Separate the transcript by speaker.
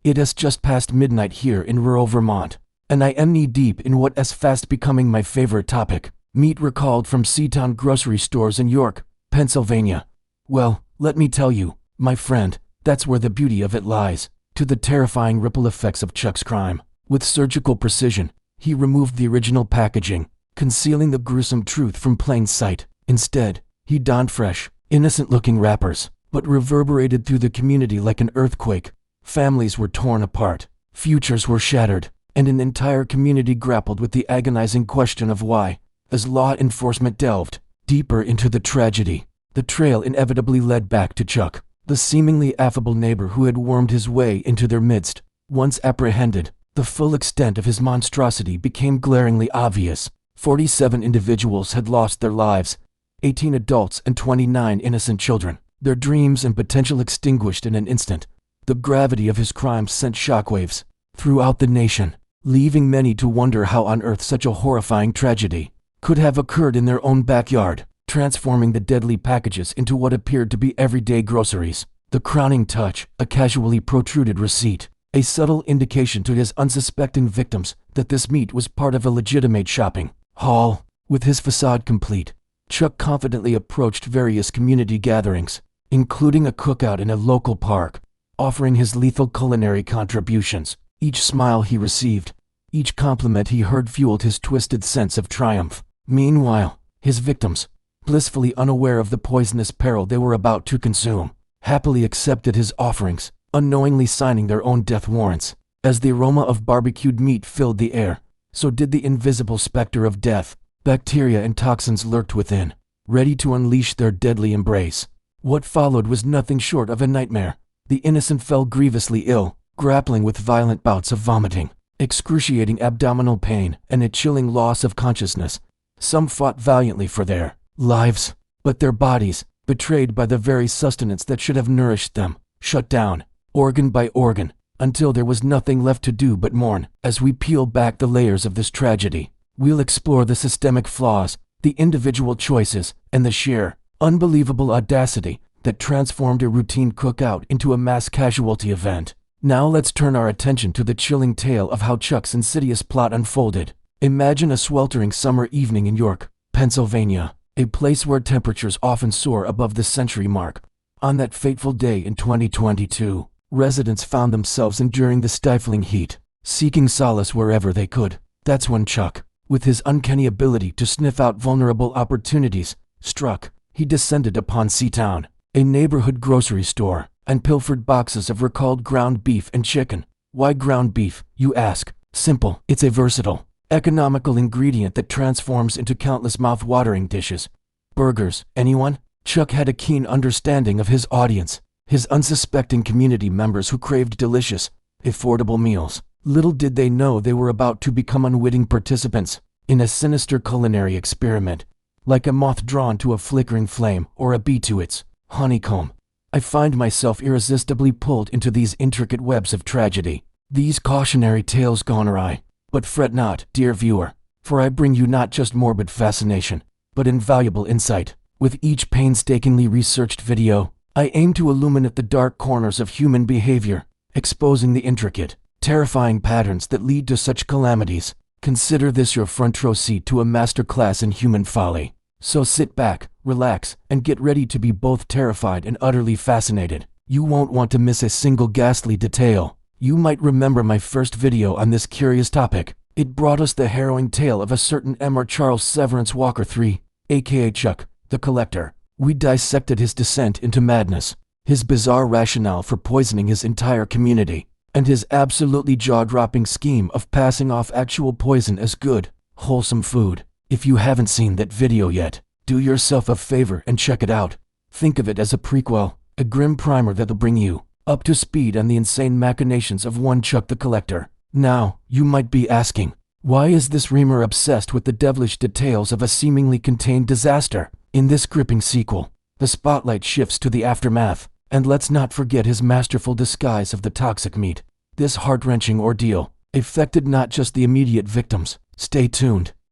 Speaker 1: It is just past midnight here in rural Vermont, and I am knee-deep in what is fast becoming my favorite topic: meat recalled from Seatown grocery stores in York, Pennsylvania. Well, let me tell you, my friend, that's where the beauty of it lies. To the terrifying ripple effects of Chuck's crime. With surgical precision, he removed the original packaging, concealing the gruesome truth from plain sight. Instead, he donned fresh, innocent-looking wrappers, but reverberated through the community like an earthquake. Families were torn apart, futures were shattered, and an entire community grappled with the agonizing question of why. As law enforcement delved deeper into the tragedy, the trail inevitably led back to Chuck, the seemingly affable neighbor who had wormed his way into their midst. Once apprehended, the full extent of his monstrosity became glaringly obvious. 47 individuals had lost their lives, 18 adults and 29 innocent children, their dreams and potential extinguished in an instant. The gravity of his crimes sent shockwaves throughout the nation, leaving many to wonder how on earth such a horrifying tragedy could have occurred in their own backyard, transforming the deadly packages into what appeared to be everyday groceries. The crowning touch, a casually protruded receipt, a subtle indication to his unsuspecting victims that this meat was part of a legitimate shopping haul. With his facade complete, Chuck confidently approached various community gatherings, including a cookout in a local park, offering his lethal culinary contributions. Each smile he received, each compliment he heard fueled his twisted sense of triumph. Meanwhile, his victims, blissfully unaware of the poisonous peril they were about to consume, happily accepted his offerings, unknowingly signing their own death warrants. As the aroma of barbecued meat filled the air, so did the invisible specter of death. Bacteria and toxins lurked within, ready to unleash their deadly embrace. What followed was nothing short of a nightmare. The innocent fell grievously ill, grappling with violent bouts of vomiting, excruciating abdominal pain, and a chilling loss of consciousness. Some fought valiantly for their lives, but their bodies, betrayed by the very sustenance that should have nourished them, shut down, organ by organ, until there was nothing left to do but mourn. As we peel back the layers of this tragedy, we'll explore the systemic flaws, the individual choices, and the sheer, unbelievable audacity that transformed a routine cookout into a mass casualty event. Now let's turn our attention to the chilling tale of how Chuck's insidious plot unfolded. Imagine a sweltering summer evening in York, Pennsylvania, a place where temperatures often soar above the century mark. On that fateful day in 2022, residents found themselves enduring the stifling heat, seeking solace wherever they could. That's when Chuck, with his uncanny ability to sniff out vulnerable opportunities, struck. He descended upon Seatown, a neighborhood grocery store, and pilfered boxes of recalled ground beef and chicken. Why ground beef, you ask? Simple. It's a versatile, economical ingredient that transforms into countless mouth-watering dishes. Burgers, anyone? Chuck had a keen understanding of his audience, his unsuspecting community members who craved delicious, affordable meals. Little did they know they were about to become unwitting participants in a sinister culinary experiment. Like a moth drawn to a flickering flame or a bee to its honeycomb, I find myself irresistibly pulled into these intricate webs of tragedy, these cautionary tales gone awry. But fret not, dear viewer, for I bring you not just morbid fascination, but invaluable insight. With each painstakingly researched video, I aim to illuminate the dark corners of human behavior, exposing the intricate, terrifying patterns that lead to such calamities. Consider this your front row seat to a masterclass in human folly. So sit back, relax, and get ready to be both terrified and utterly fascinated. You won't want to miss a single ghastly detail. You might remember my first video on this curious topic. It brought us the harrowing tale of a certain Mr. Charles Severance Walker III, aka Chuck, the Collector. We dissected his descent into madness, his bizarre rationale for poisoning his entire community, and his absolutely jaw-dropping scheme of passing off actual poison as good, wholesome food. If you haven't seen that video yet, do yourself a favor and check it out. Think of it as a prequel, a grim primer that'll bring you up to speed on the insane machinations of one Chuck the Collector. Now, you might be asking, why is this reamer obsessed with the devilish details of a seemingly contained disaster? In this gripping sequel, the spotlight shifts to the aftermath, and let's not forget his masterful disguise of the toxic meat. This heart-wrenching ordeal affected not just the immediate victims. Stay tuned,